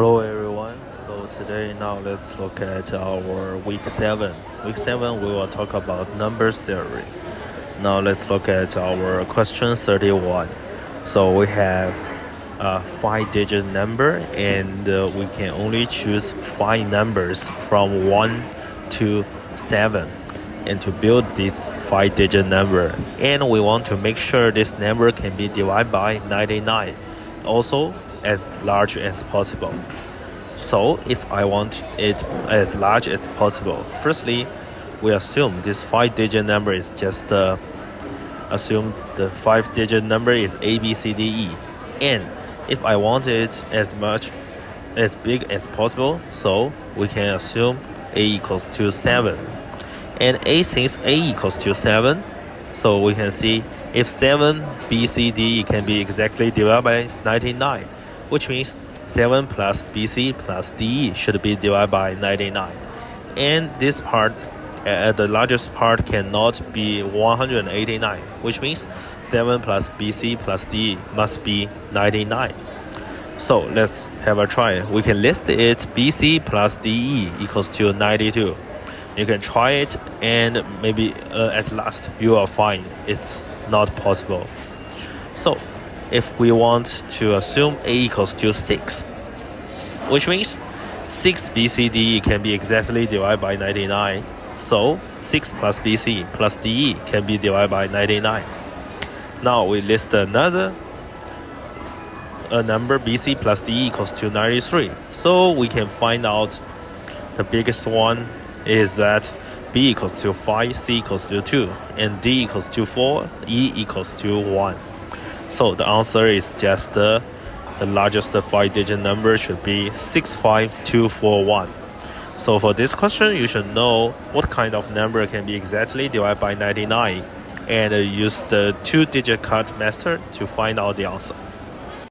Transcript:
Hello everyone. So today now let's look at our week 7. Week 7 we will talk about number theory. Now let's look at our question 31. So we have a 5-digit number and we can only choose 5 numbers from 1 to 7 and to build this 5-digit number, and we want to make sure this number can be divided by 99, also as large as possible. So if I want it as large as possible, firstly we assume this 5-digit number is just assume the 5-digit number is A, B, C, D, E, and if I want it as big as possible, so we can assume A equals to 7. And since A equals to 7, so we can see if 7 B, C, D, E can be exactly divided by 99, which means 7 plus BC plus DE should be divided by 99. And this part, the largest part, cannot be 189, which means 7 plus BC plus DE must be 99. So let's have a try. We can list it BC plus DE equals to 92. You can try it, and maybe at last you will find it's not possible. So if we want to assume A equals to 6, which means 6 BC can be exactly divided by 99. So 6 plus BC plus DE can be divided by 99. Now we list a number BC plus DE equals to 93. So we can find out the biggest one is that B equals to 5, C equals to 2, and D equals to 4, E equals to 1. So the answer is just the largest 5-digit number should be 65241. So for this question, you should know what kind of number can be exactly divided by 99 and use the 2-digit cut method to find out the answer.